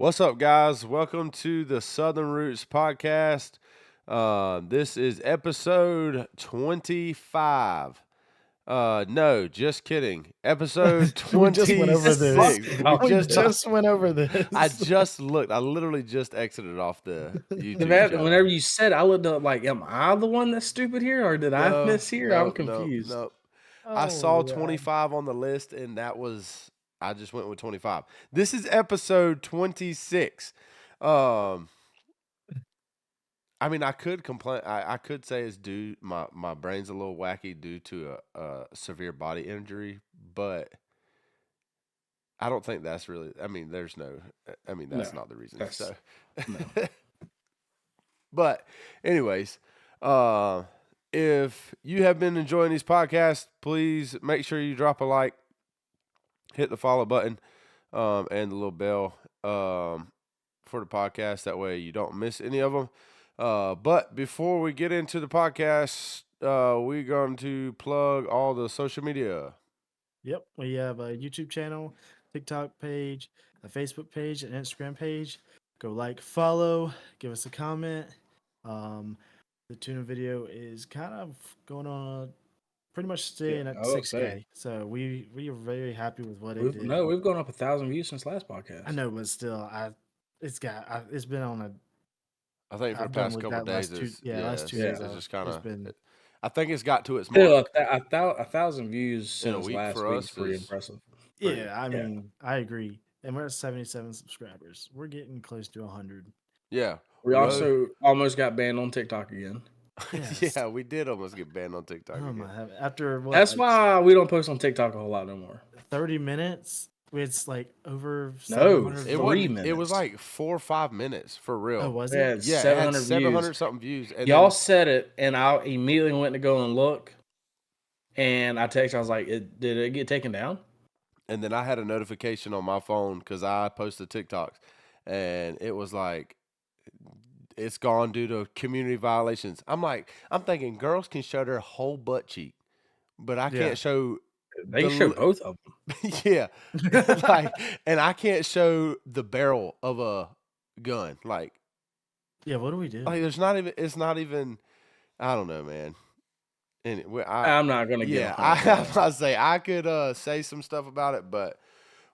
What's up, guys? Welcome to the Southern Roots podcast. This is episode 25. No, just kidding. Episode We just went over this. 26. We just went over this. I just looked. I literally just exited off the YouTube channel. Whenever you said, I looked up like, am I the one that's stupid here, or did I miss here? I'm confused. No. I saw Oh, 25 on the list, and I just went with 25. This is episode 26. I mean, I could complain. I could say it's due my brain's a little wacky due to a severe body injury, but I don't think that's really. I mean, that's not the reason. So, No. but anyways, if you have been enjoying these podcasts, please make sure you drop a like, hit the follow button, and the little bell for the podcast. That way you don't miss any of them. But before we get into the podcast, we're going to plug all the social media. Yep, we have a YouTube channel, TikTok page, a Facebook page, an Instagram page. Go like, follow, give us a comment. The tuna video is kind of going on pretty much staying at 6K. So we are very happy with what it did. No, we've gone up 1,000 views since last podcast. I know, but still, it's been on a. I think for the past couple of days, last 2 days, it's just kind of. been. I think it's got to its mark. Still, 1,000 views in a since week last for week us is pretty is impressive. Yeah, I mean, I agree. And we're at 77 subscribers. We're getting close to 100. Yeah. We also almost got banned on TikTok again. Yes. Yeah, we did almost get banned on TikTok. Oh again. my heaven. After what? That's why we don't post on TikTok a whole lot no more. 30 minutes. It's like over. No, 700 It 3 was, minutes. It was like 4 or 5 minutes for real. Oh, was Yeah, it? it's Yeah, it had 700 700 views. something views. And Y'all then, said it, and I immediately went to go and look. And I texted, I was like, did it get taken down? and then I had a notification on my phone because I posted TikToks, and it was like, it's gone due to community violations. I'm thinking girls can show their whole butt cheek, but I Yeah. can't show. They show both of them. Yeah, and I can't show the barrel of a gun. Like Yeah, what do we do? there's not even. It's not even. I don't know, man. Anyway, I'm not going to get yeah, into I say I could say some stuff about it, but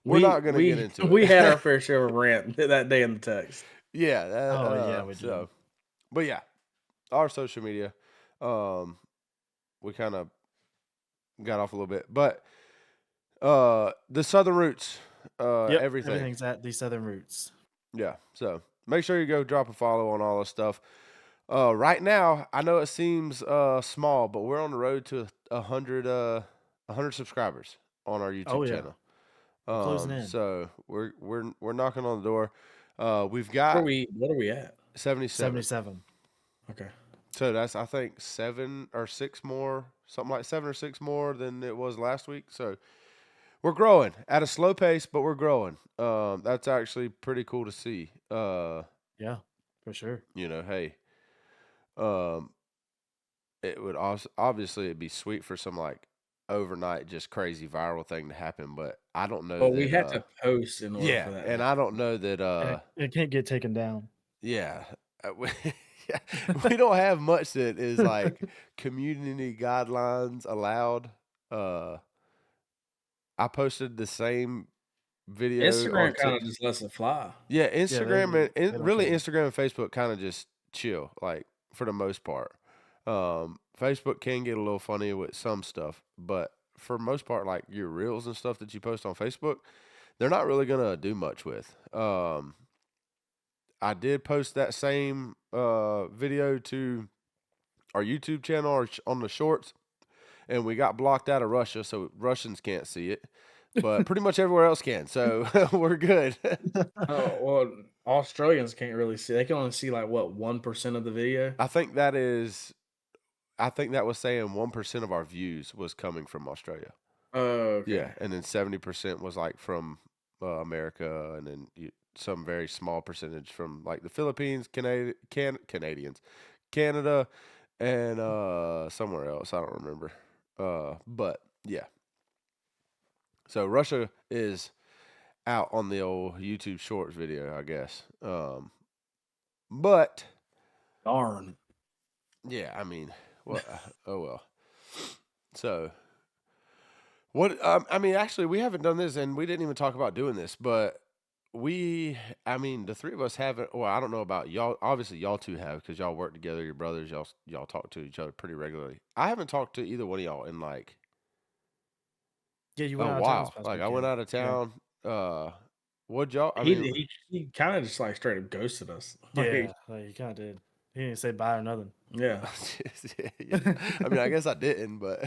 we're not going to get into it. We had our fair share of rant that day in the text. Yeah. Yeah, we did. So, but yeah, our social media, we kind of got off a little bit, but the Southern Roots, Yep, everything. Everything's at the Southern Roots. Yeah. So make sure you go drop a follow on all this stuff. Right now, I know it seems small, but we're on the road to 100 subscribers on our YouTube channel. Closing in. So we're knocking on the door. We've got What are we at? 77. Okay. So that's, I think, 7 or 6 more, something like 7 or 6 more than it was last week. So we're growing at a slow pace, but we're growing. That's actually pretty cool to see. Yeah, for sure. Hey, it would also, obviously it'd be sweet for some like overnight just crazy viral thing to happen, but I don't know. Well, that, we had to post in order for that. and I don't know that. It can't get taken down. Yeah. We don't have much that is like community guidelines allowed. I posted the same video. Instagram kind of just lets it fly. Yeah, Instagram they and don't really care. Instagram and Facebook kind of just chill, like for the most part. Facebook can get a little funny with some stuff, but for most part, like your reels and stuff that you post on Facebook, they're not really gonna do much with. I did post that same video to our YouTube channel or on the shorts, and we got blocked out of Russia, so Russians can't see it, but pretty much everywhere else can. So we're good. Oh, well, Australians can't really see. They can only see like what 1% of the video. I think that was saying 1% of our views was coming from Australia. Oh, okay. Yeah, and then 70% was like from America, and then some very small percentage from like the Philippines, Canadians, Canada, and somewhere else. I don't remember. But yeah. So Russia is out on the old YouTube Shorts video, I guess. But Darn. yeah, I mean, well, oh well. So what? I mean, actually, we haven't done this, and we didn't even talk about doing this, but I mean, the three of us haven't. Well, I don't know about y'all. Obviously, y'all two have because y'all work together. Your brothers, y'all talk to each other pretty regularly. I haven't talked to either one of y'all in like Yeah, you a went out of town this while. past Like I went weekend. out of Yeah. town. What y'all? I He mean, he kind of just like straight up ghosted us. Yeah, like you kind of did. He didn't say bye or nothing. Yeah. yeah. I mean, I guess I didn't, but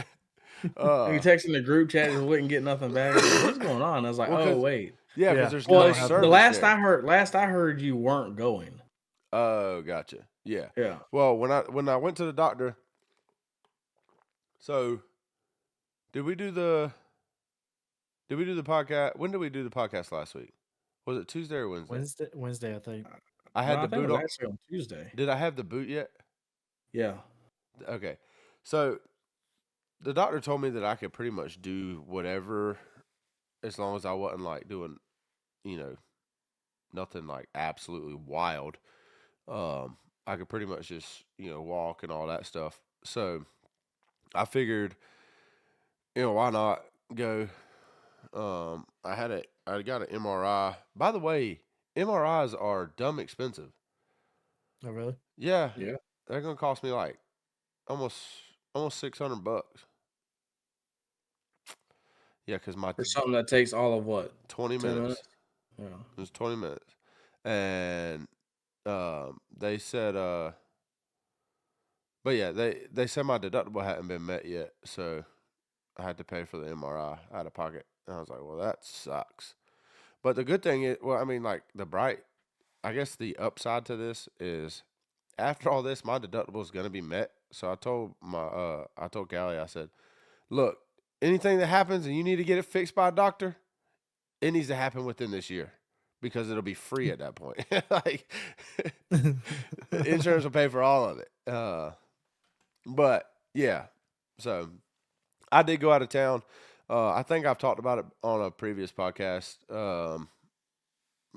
He texting the group chat just wouldn't get nothing back. I was like, what's going on? I was like, Well, oh 'cause- wait. yeah, Yeah. because there's Well, no don't have service the last there. I heard you weren't going. Oh, gotcha. Yeah. Yeah. Well, when I went to the doctor, so did we do the podcast? When did we do the podcast last week? Was it Tuesday or Wednesday? Wednesday, I think. I had No, the I think it boot was on. actually on Tuesday. Did I have the boot yet? Yeah. Okay. So the doctor told me that I could pretty much do whatever as long as I wasn't like doing, nothing like absolutely wild. I could pretty much just, walk and all that stuff. So I figured, why not go? I got an MRI. By the way, MRIs are dumb expensive. Oh, really? Yeah, Yeah. they're gonna cost me like almost $600. Yeah, because my For something that takes all of what? 20 10 minutes. minutes? Yeah. It was 20 minutes, and they said, but yeah, they said my deductible hadn't been met yet, so I had to pay for the MRI out of pocket. And I was like, well, that sucks. But the good thing is, well, I mean, like I guess the upside to this is after all this, my deductible is going to be met. So I told Callie, I said, look, anything that happens and you need to get it fixed by a doctor, it needs to happen within this year because it'll be free at that point. Like, insurance will pay for all of it. But yeah, so I did go out of town. I think I've talked about it on a previous podcast.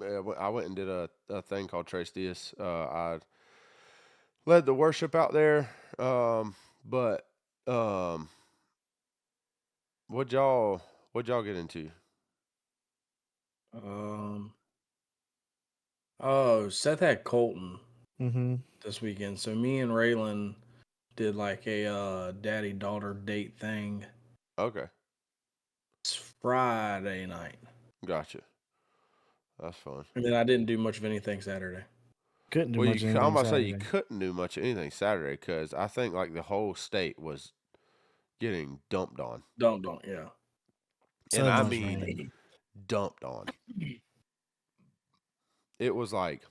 I went and did a thing called Tres Dias. I led the worship out there. But what'd y'all get into? Oh, Seth had Colton Mm-hmm. this weekend. So me and Raylan did like a daddy-daughter date thing. Okay, It's Friday night. gotcha. That's fun. And then I didn't do much of anything Saturday. Couldn't do Well, much anything I'm about to say you Saturday. couldn't do much of anything Saturday because I think like the whole state was getting dumped on, Don't, yeah. So and I much mean rain. dumped on. It was like,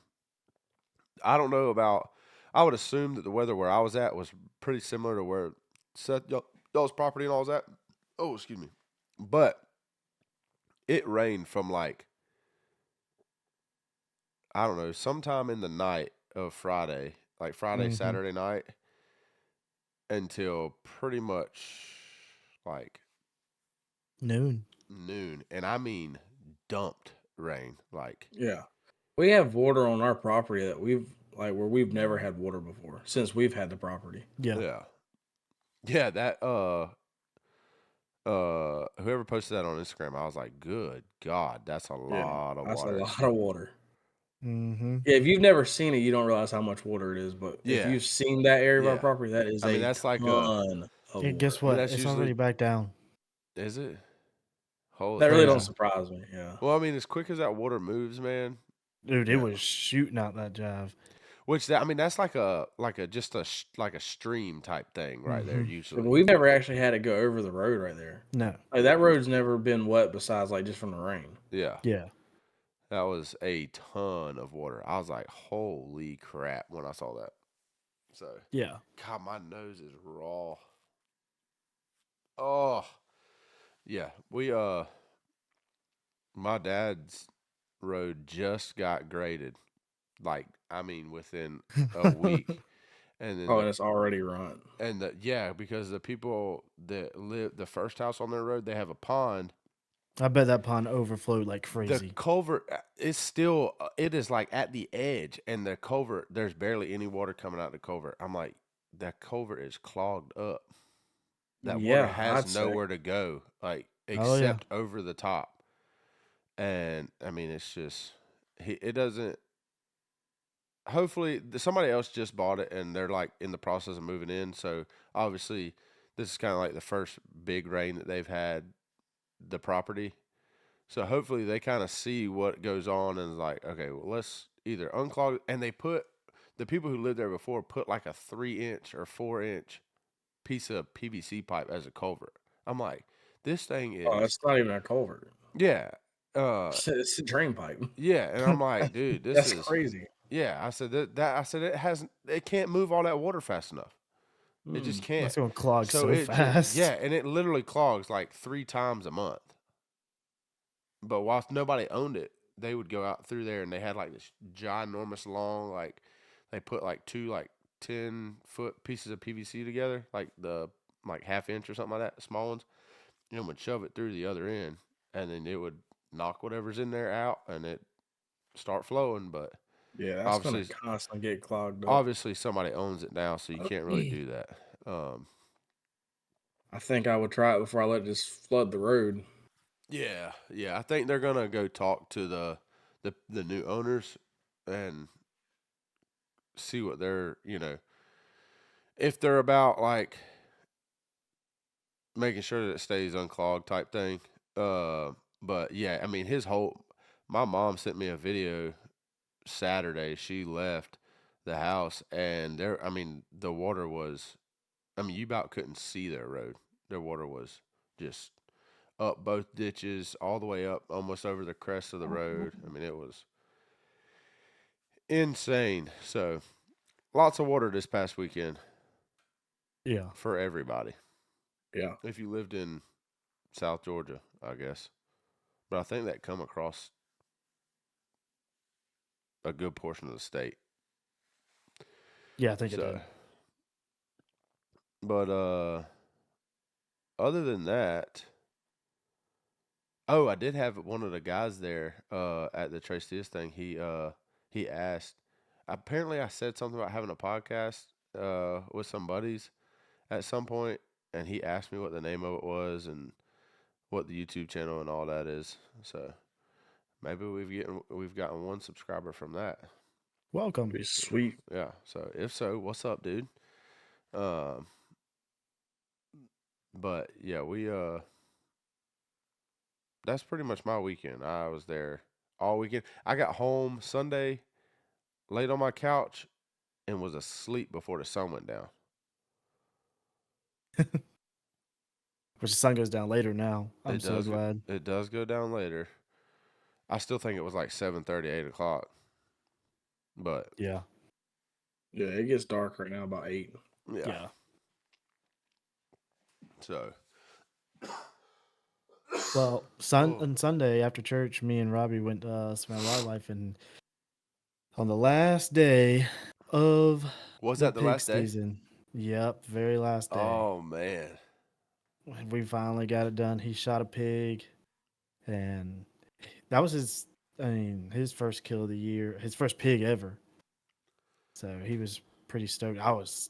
I don't know about. I would assume that the weather where I was at was pretty similar to where Seth y'all's property and all that. Oh, excuse me, but it rained from like, I don't know, sometime in the night of Friday, like Friday, Mhm. Saturday night, until pretty much like Noon. noon. And I mean dumped rain. Like, Yeah. We have water on our property that where we've never had water before since we've had the property. Yeah. yeah. Yeah, that whoever posted that on Instagram, I was like, good God, that's a lot of That's water. a lot of water. Mm-hmm. Yeah, if you've never seen it, you don't realize how much water it is. But if Yeah. you've seen that area of our Yeah. property, that is I mean, a that's like a, ton of And guess water. what? that's It's usually- already back down. is it? Holy That really Yeah. don't surprise me. Yeah. Well, I mean, as quick as that water moves, man. Dude, Yeah. it was shooting out that jive. Which I mean, that's like a stream type thing right there. Mhm. Usually, But we've never actually had to go over the road right there. No. Like that road's never been wet besides like just from the rain. yeah, Yeah. that was a ton of water. I was like, holy crap when I saw that. So, Yeah. God, my nose is raw. Oh, yeah. My dad's road just got graded. Like, I mean, within a week. And then Oh, and it's already run. because the people that live the first house on their road, they have a pond I bet that pond overflowed like The crazy. culvert is still, it is like at the edge, and the culvert, there's barely any water coming out of the culvert. I'm like, that culvert is clogged up. That water Yeah, has I'd say. nowhere to go, like, Oh yeah. except over the top. And I mean, it's just, it doesn't, hopefully somebody else just bought it and they're like in the process of moving in. So obviously, this is kind of like the first big rain that they've had the property. So hopefully they kind of see what goes on and is like, okay, well, let's either unclog. And they put, the people who lived there before put like a 3-inch or 4-inch piece of PVC pipe as a culvert. I'm like, this thing Oh, is, it's not even a culvert. yeah, It's a drain pipe. yeah. And I'm like, dude, this That's is, crazy. yeah. I said that I said it can't move all that water fast enough. It just Mm. can't. That's gonna clog So so it just, yeah, fast. and it literally clogs like 3 times a month. But whilst nobody owned it, they would go out through there and they had like this ginormous long, like they put like 2 like 10-foot pieces of PVC together, like the like half-inch or something like that, small ones, and would shove it through the other end, and then it would knock whatever's in there out, and it start flowing. But Yeah, that's gonna obviously, constantly get clogged up. obviously somebody owns it now, so you can't really do that. I think I would try it before I let it just flood the road. Yeah, yeah. I think they're gonna go talk to the new owners and see what they're, if they're about like making sure that it stays unclogged type thing. But yeah, I mean my mom sent me a video Saturday. She left the house and there, I mean, the water was, I mean, you about couldn't see their road. Their water was just up both ditches, all the way up, almost over the crest of the road. I mean, it was insane. So, lots of water this past weekend Yeah. for everybody. Yeah. If you lived in South Georgia, I guess. But I think that come across a good portion of the state. Yeah, I think it So, did. but other than that, oh, I did have one of the guys there at the Trace Diaz thing. He asked. Apparently, I said something about having a podcast with some buddies at some point, and he asked me what the name of it was and what the YouTube channel and all that is. So maybe we've gotten one subscriber from that. Welcome. Be sweet. Yeah. So if so, what's up, dude? Um, but yeah, that's pretty much my weekend. I was there all weekend. I got home Sunday, laid on my couch, and was asleep before the sun went down. Which the sun goes down later now. I'm It so does. glad. It does go down later. I still think it was like 7:30, 8 o'clock. But Yeah. Yeah, it gets dark right now about 8. yeah. Yeah. So Well, Oh. on Sunday after church, me and Robby went to Smell Wildlife, and on the last day of was the that the pig last day? season, yep, very last day, Oh man. we finally got it done. He shot a pig, and that was his first kill of the year, his first pig ever. So he was pretty stoked. I was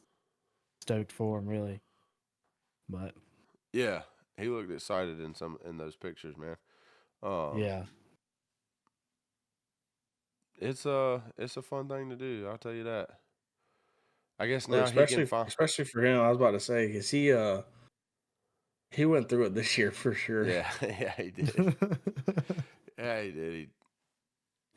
stoked for him, really. But Yeah. He looked excited in those pictures, man. yeah, It's a fun thing to do, I'll tell you that. I guess Well, now he can find. especially for him, I was about to say, because he went through it this year for sure. Yeah, yeah, he did. Yeah, he did.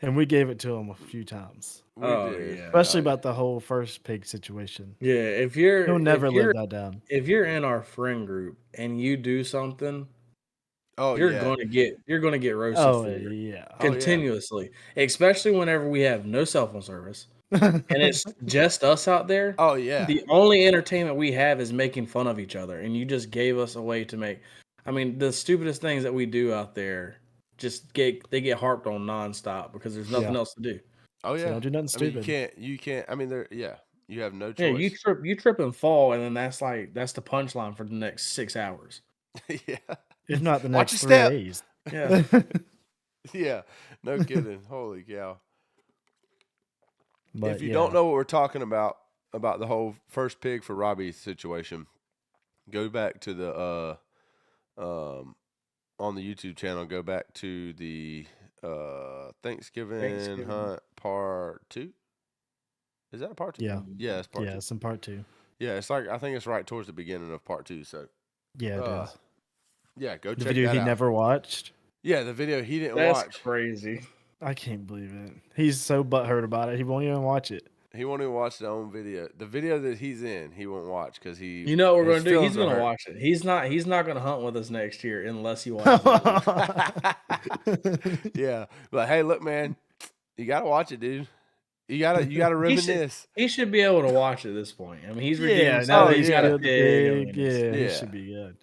and we gave it to him a few times, We Oh, did. yeah. especially about the whole first pig situation. Yeah, if He'll never you're live that down. if you're in our friend group and you do something, Oh you're yeah. gonna get roasted Oh for it yeah. Oh, yeah. continuously, especially whenever we have no cell phone service and it's just us out there. Oh yeah. The only entertainment we have is making fun of each other, and you just gave us a way to make. I mean, the stupidest things that we do out there they get harped on nonstop because there's nothing Yeah. else to do. Oh yeah. So don't do nothing I mean, stupid. you can't. I mean, you have no Yeah, choice. you trip and fall, and then that's the punchline for the next 6 hours. Yeah. If not the Watch next your 3 step. days. Yeah. Yeah, no kidding. Holy cow. But If you don't know what we're talking about the whole first pig for Robby situation, go back to the on the YouTube channel, go back to the Thanksgiving hunt part 2. Is that a part 2? Yeah. Yeah, it's part 2. Yeah, some part 2. Yeah, it's like I think it's right towards the beginning of part 2. So Yeah, it is. yeah, go The check video that he out. never watched. Yeah, the video he didn't That's watch. crazy. I can't believe it. He's so butthurt about it. He won't even watch it. He won't even watch the own video. The video that he's in, he won't watch because he. You know what we're his gonna do? He's feelings are gonna hurt. watch it. He's not gonna hunt with us next year unless he watches it. Yeah, but hey, look, man, you gotta watch it, dude. You gotta reminisce. He should be able to watch it at this point. I mean, he's redeemed Yeah, himself. now that He's he's got a killed the pig. I mean, pig, yeah, he yeah. should be good.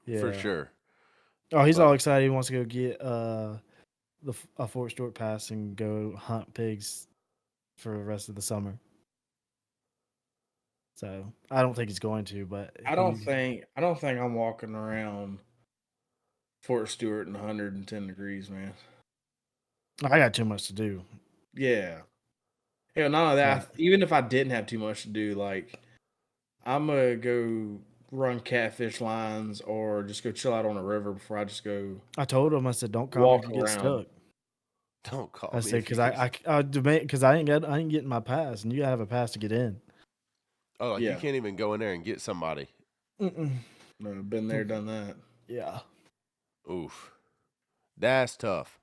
Yeah, For sure. Oh, he's But- all excited. He wants to go get a Fort Stewart pass and go hunt pigs for the rest of the summer. So I don't think he's going to, but I don't think I'm walking around Fort Stewart in 110 degrees, man. I got too much to do. Yeah. Yeah, none of that. Even if I didn't have too much to do, like I'm gonna go run catfish lines or just go chill out on the river before I just go. I told him, I said, don't call Walk me if you get around. stuck. Don't call I me. said if because you I debate because I ain't getting my pass, and you gotta have a pass to get in. Oh, like Yeah. you can't even go in there and get somebody. Mm-mm. No, been there, done that. Yeah. Oof, that's tough.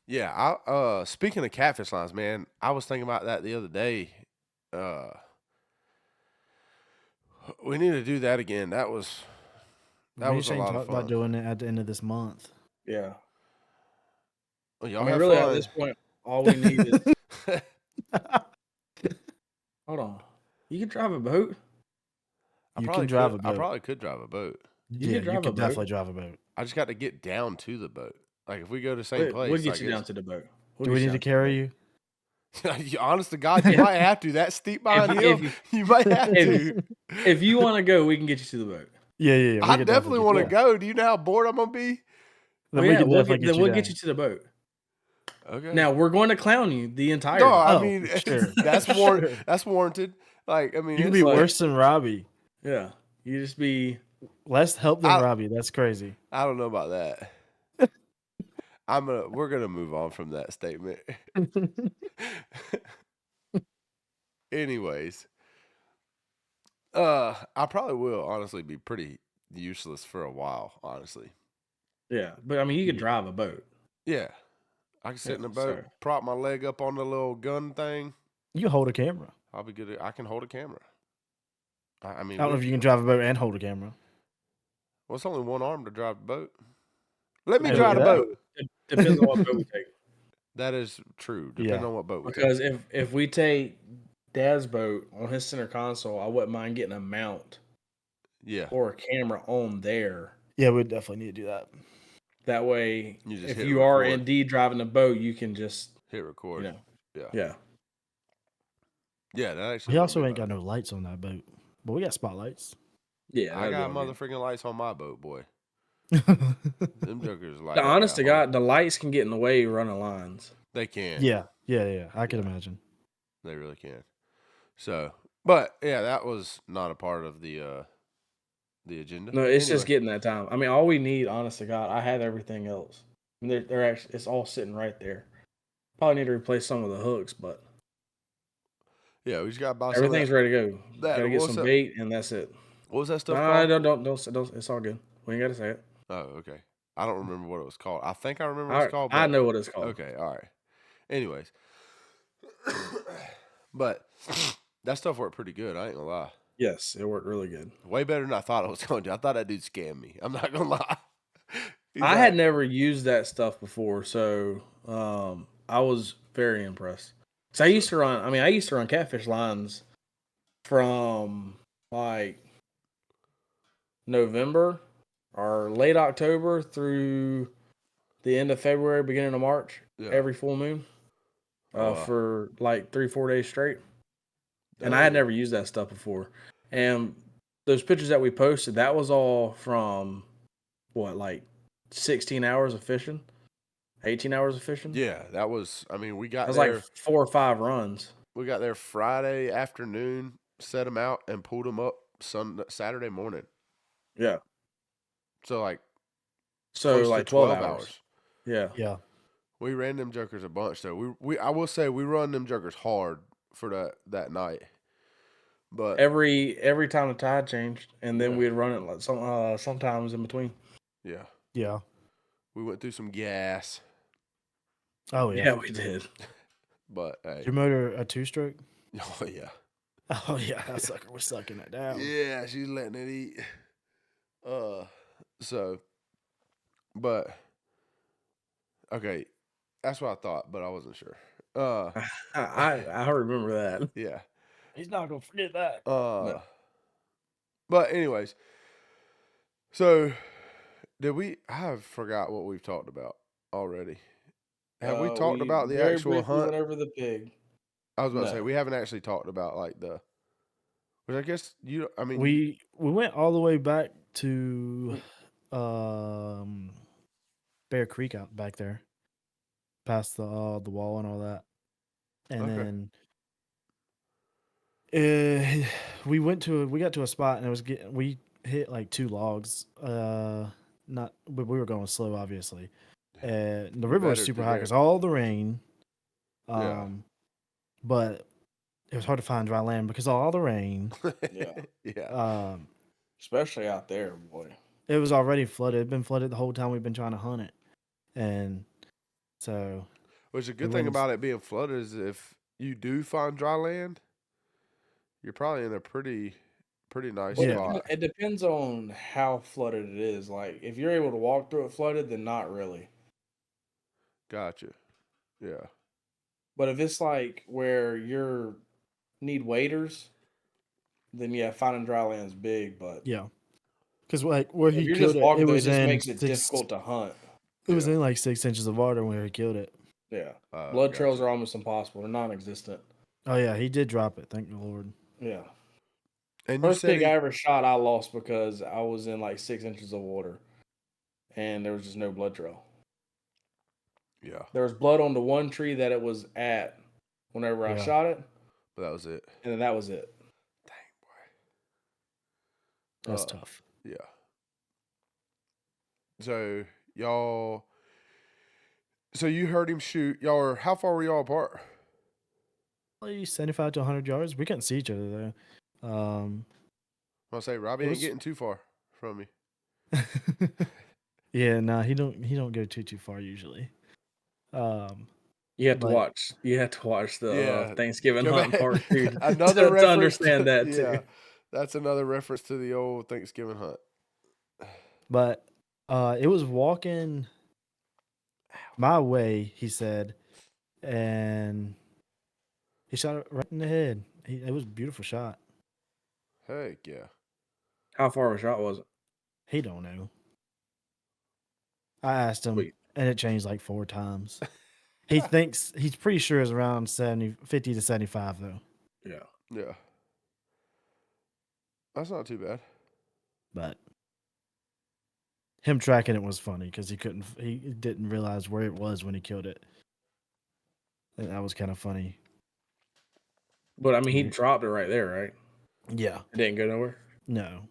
Yeah, I speaking of catfish lines, man, I was thinking about that the other day. We need to do that again. That was Me and a Shane lot of talked fun. about doing it at the end of this month. Yeah. Well, I y'all mean, have really, fun. at this point, all we need is. Hold on. You can drive a boat. You can drive a boat. I probably could drive a boat. Yeah, can drive you a could boat. definitely drive a boat. I just got to get down to the boat. Like if we go to the same place, We'll get like you down to the boat. Do we need to carry you? Honest to God, you might have to. That steep behind If- hill, if you might have to. If you want to go, we can get you to the boat. Yeah. We I could definitely want to get- go. Do you know how bored I'm gonna be? Then Well, we yeah, can we'll definitely get, then we'll down. get you to the boat. Okay. Now we're going to clown you the entire. no, time. I Oh, mean for sure. that's Sure. that's warranted. Like I mean, You can it's be like- worse than Robby. Yeah, you just be. Less help than I- Robby. That's crazy. I don't know about that. We're gonna move on from that statement. Anyways, I probably will honestly be pretty useless for a while. Honestly, Yeah, but I mean, you could drive a boat. yeah. I can sit in a boat, so- prop my leg up on the little gun thing. You hold a camera. I'll be good. I can hold a camera. I mean, I don't know if you can drive a boat and hold a camera. well, it's only one arm to drive the boat. Let me Hey, drive the look at boat. It depends on what boat we take. That is true. Depending Yeah. on what boat we take. Because if we take Dad's boat on his center console, I wouldn't mind getting a mount Yeah. or a camera on there. Yeah, we definitely need to do that. That way, You just if hit you are record. indeed driving the boat, you can just, Hit record. you know, Yeah. yeah. Yeah, that actually. We wouldn't also be ain't bad. got no lights on that boat, but we got spotlights. Yeah, I got that'd be all good. motherfucking lights on my boat, boy. Yeah, Them jokers like. The honest to God, the lights can get in the way of running lines. they can. yeah. I can imagine. They really can. So, but yeah, that was not a part of the agenda. No, it's just Anyway. getting that time. I mean, all we need, honest to God, I have everything else. I mean, they're actually, it's all sitting right there. Probably need to replace some of the hooks, but Yeah, we just got to buy some of everything's that. ready to go. that- Gotta get what's some that- bait, and that's it. What was that stuff No, called? don't. It's all good. We ain't got to say it. Oh, okay. I don't remember what it was called. I think I remember what it's called. I but- know what it's called. Okay, all right. Anyways, but that stuff worked pretty good. I ain't gonna lie. Yes, it worked really good. Way better than I thought it was going to. I thought that dude scammed me. I'm not gonna lie. He's I like- had never used that stuff before, so I was very impressed. So I used to run catfish lines from like November or late October through the end of February, beginning of March, Yeah. every full moon, Oh, wow. for like 3-4 days straight. And I had never used that stuff before. And those pictures that we posted, that was all from what, like 16 hours of fishing, 18 hours of fishing. Yeah, that was. I mean, we got That was there. like 4 or 5 runs. We got there Friday afternoon, set them out, and pulled them up Saturday morning. Yeah. So like So close like to 12 12 hours. Yeah. Yeah. We ran them jokers a bunch though. We I will say we run them jokers hard for that night. But Every time the tide changed, and then Yeah. we'd run it like sometimes in between. yeah, Yeah. we went through some gas. Oh yeah. Yeah, we did. But hey, Your motor a 2-stroke? oh yeah, Oh yeah, that sucker was sucking it down. yeah, she's letting it eat. So, but okay, that's what I thought, but I wasn't sure. I remember that. Yeah. He's not gonna forget that. No. But anyways, so did we? I forgot what we've talked about already. Have we talked about the very actual briefly hunt? went over the pig. I was about to say No. we haven't actually talked about like the. Which I guess you. I mean, We went all the way back to Bear Creek out back there, past the wall and all that, and Okay. then we got to a spot and we hit like 2 logs. Not but we were going slow, obviously, and the river was better super do high that. because all the rain. Yeah. But it was hard to find dry land because of all the rain. Yeah. Yeah. Especially out there, boy. It was already flooded. It'd been flooded the whole time we've been trying to hunt it. And so Which a good the thing winds- about it being flooded is if you do find dry land, you're probably in a pretty nice Well, spot. it depends on how flooded it is. Like, if you're able to walk through it flooded, then not really. Gotcha. Yeah. But if it's like where you need waders, then yeah, finding dry land's big. But yeah. Because like where if he you're killed just it, walking it through, it was just in makes it 6 difficult to hunt. It was Yeah. in like 6 inches of water where he killed it. Yeah, Oh, blood trails gotcha. are almost impossible. They're non-existent. Oh yeah, he did drop it. Thank the Lord. Yeah. And you First said pig I ever shot, I lost because I was in like 6 inches of water, and there was just no blood trail. yeah, There was blood on the one tree that it was at whenever I Yeah. shot it, but that was it. and then that was it. Dang That's boy. tough. Yeah. So y'all. So you heard him shoot. Y'all are how far were y'all apart? Like 75 to 100 yards. We couldn't see each other though. I'll say Robbie It ain't was- getting too far from me. Yeah, nah, he don't go too far usually. You have to Like- watch. You have to watch the Yeah. Thanksgiving Go hunt back. part too. Another to reference understand that too. Yeah, that's another reference to the old Thanksgiving hunt. But it was walking my way, he said, and he shot it right in the head. It was a beautiful shot. Heck yeah. How far of a shot was it? He don't know. I asked him, Sweet. and it changed like 4 times. He's pretty sure it's around 50 to 75 though. Yeah. Yeah. That's not too bad. But him tracking it was funny because he didn't realize where it was when he killed it. And that was kind of funny. But I mean, he dropped it right there, right? Yeah. It didn't go nowhere. No.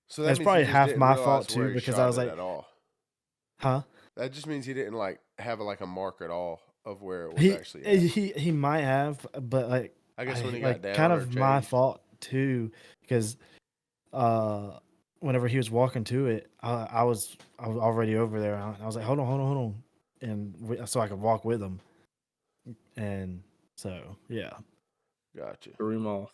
So That's means he probably just half didn't my realize fault, where too, he because shot I was it like- at all. Huh? That just means he didn't like have like a mark at all of where it was actually at. He might have, but like I guess when he like, got down, kind or of my changed. fault too, because whenever he was walking to it, I was already over there. I was like, hold on, and so I could walk with him. And so yeah, Gotcha. Threw him off.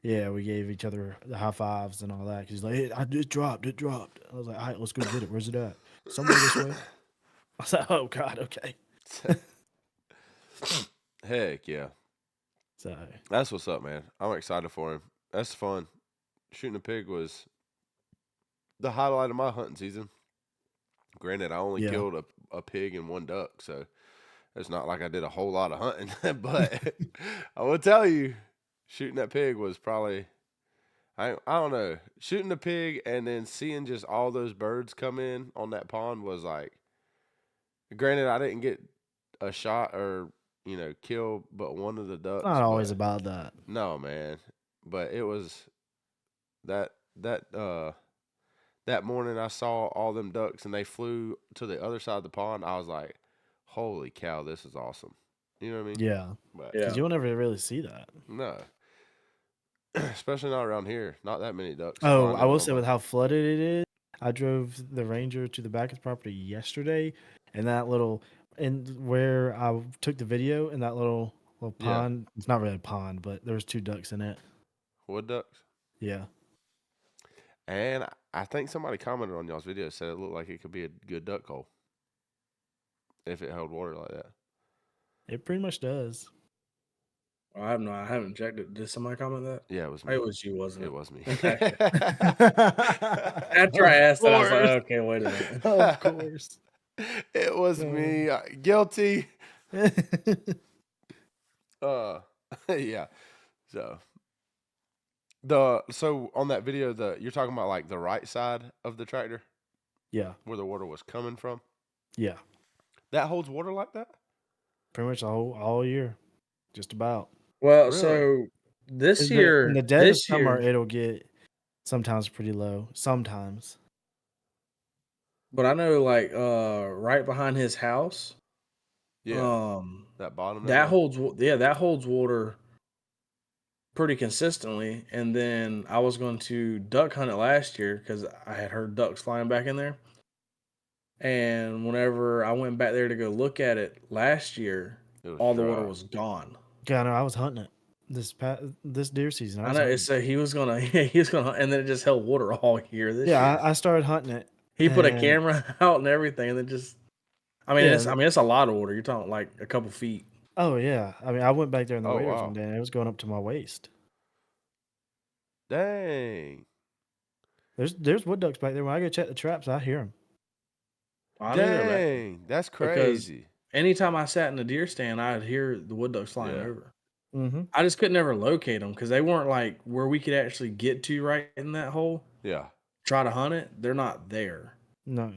yeah, we gave each other the high fives and all that. 'Cause he's like, hey, it dropped. I was like, all right, let's go get it. Where's it at? Somewhere this way. I was like, oh God, okay. Heck yeah. So That's what's up, man. I'm excited for him. That's fun. Shooting a pig was the highlight of my hunting season. Granted, I only Yeah. killed a pig and 1 duck, so it's not like I did a whole lot of hunting. But I will tell you, shooting that pig was probably, I don't know. Shooting the pig and then seeing just all those birds come in on that pond was like. Granted, I didn't get a shot or kill, but one of the It's ducks. not always But about that. no, man. But it was that that uh that morning I saw all them ducks and they flew to the other side of the pond. I was like, holy cow, this is awesome. You know what I mean? Yeah, But Yeah. because you'll never really see that. no, especially not around here. Not that many ducks. Oh, flying I in will on say my- with how flooded it is, I drove the Ranger to the back of the property yesterday, and that little and where I took the video in that little Yeah. pond. It's not really a pond, but there was 2 ducks in it. wood ducks. Yeah, And I think somebody commented on y'all's video said it looked like it could be a good duck hole if it held water like that. it pretty much does. I haven't checked it. Did somebody comment that? Yeah, it was me. It was you, wasn't it? It was me. Okay. After I asked that, I was like, okay, wait a minute. Of course. It was me. Guilty. Yeah. So on that video, you're talking about like the right side of the tractor Yeah, where the water was coming from. yeah. That holds water like that? Pretty much all year, just about. Well, Really? so this In year, the dead of this summer, year, it'll get sometimes pretty low. Sometimes. but I know like right behind his house, Yeah. That bottom. that holds water pretty consistently. And then I was going to duck hunt it last year because I had heard ducks flying back in there. And whenever I went back there to go look at it last year, It was all the dry. water was gone. Yeah, I know. I was hunting it this deer season. I was know. hunting So he was gonna, he was gonna, and then it just held water all year this yeah, year. I started hunting it. He put a and- camera out and everything, and then just, it's a lot of water. You're talking like a couple feet. Oh yeah, I mean, I went back there in the Oh, waders wow. one day, and it was going up to my waist. Dang. There's wood ducks back there. When I go check the traps, I hear them. I knew that. Dang. That's crazy. Anytime I sat in the deer stand, I'd hear the wood ducks flying Yeah. over. Mm-hmm. I just could never locate them because they weren't like where we could actually get to right in that hole. Yeah. Try to hunt it. They're not there. No,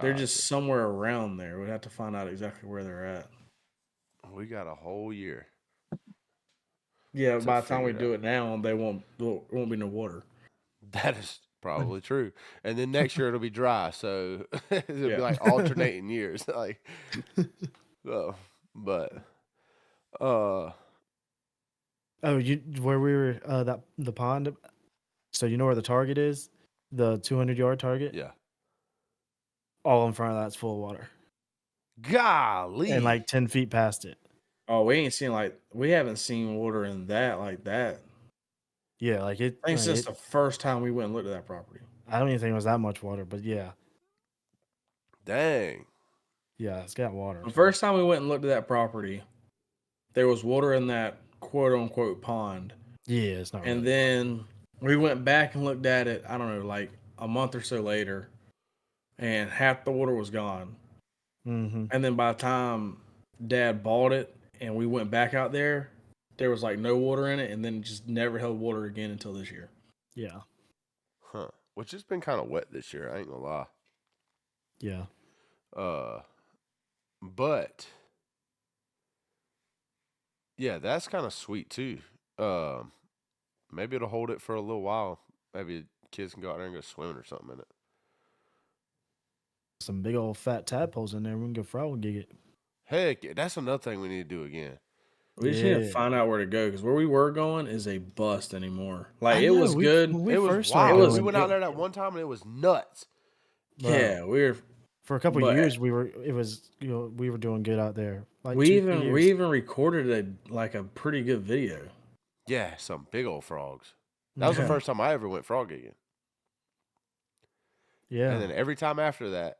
They're just somewhere around there. We'd have to find out exactly where they're at. We got a whole year. Yeah, To by the time we figure it do it now, there won't be no water. That is probably true. And then next year it'll be dry, so it'll be Yeah. like alternating years. Like, but oh, where we were the pond. So you know where the target is, the 200-yard target. yeah. All in front of that's full of water, Golly. and like 10 feet past it. Oh, we haven't seen water in that like that. Yeah, like it. I think since the first time we went and looked at that property. I don't even think it was that much water, but yeah, Dang. yeah, it's got water. The first time we went and looked at that property, there was water in that quote unquote pond. Yeah, it's not. And really. then we went back and looked at it, I don't know, like a month or so later, and half the water was gone. Mm-hmm. And then by the time Dad bought it and we went back out there was like no water in it, and then just never held water again until this year. Yeah, Huh. Which has been kind of wet this year, I ain't gonna lie. yeah. But yeah, that's kind of sweet too. Maybe it'll hold it for a little while. Maybe kids can go out there and go swimming or something in it. Some big old fat tadpoles in there. We can go frog gig it. Heck, that's another thing we need to do again. We just need to Yeah. find out where to go because where we were going is a bust anymore. Like I it know, was we- good. when we It was first started wild. going, We went out there that one time and it was nuts. Yeah, we were. For a couple But- years, we were doing good out there. Like We 2-3 even years. recorded a pretty good video. Yeah, some big old frogs. That was the Yeah. first time I ever went frog gigging. Yeah, And then every time after that,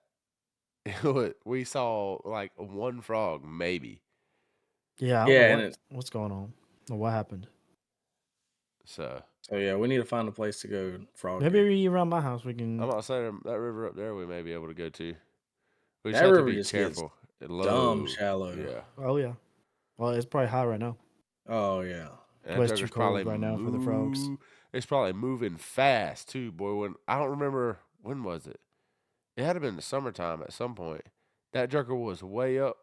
we saw like one frog, maybe. yeah. I Yeah, don't know and what's going on? Or what happened? So So yeah, we need to find a place to go frog. Maybe around my house we can. I'm not saying that river up there we may be able to go to. We That just have to river be just gets careful. dumb shallow. Yeah. Oh yeah. Well, it's probably high right now. Oh yeah. And Well, that it's too river's cold probably right now for the frogs. It's probably moving fast too, boy. When I don't remember when was it. It had to been the summertime at some point. That jerker was way up,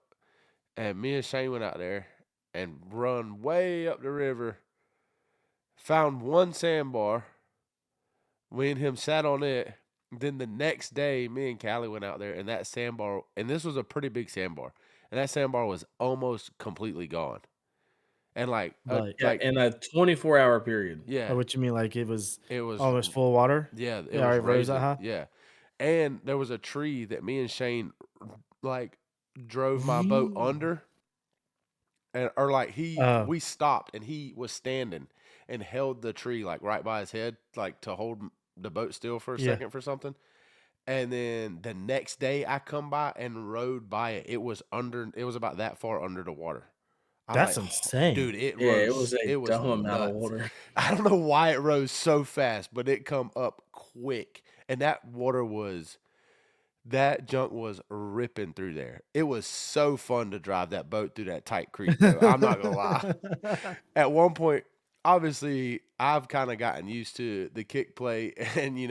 and me and Shane went out there and run way up the river. Found one sandbar. Me and him sat on it. Then the next day, me and Callie went out there, and that sandbar, and this was a pretty big sandbar, and that sandbar was almost completely gone. And Like, in a 24-hour period. yeah, what you mean? Like it was was almost full of water? Yeah, it Yeah, was it rose that raising. high? Yeah, and there was a tree that me and Shane like drove my boat under, and or like we stopped and he was standing and held the tree like right by his head, like to hold the boat still for a Yeah. second for something. And then the next day I come by and rode by it. It was about that far under the water. I'm That's like, insane. dude, it Yeah, rose. it was a dumb amount of nuts. water. I don't know why it rose so fast, but it come up quick. And that junk was ripping through there. It was so fun to drive that boat through that tight creek, though. I'm not gonna lie. At one point, obviously, I've kind of gotten used to the kick play, and you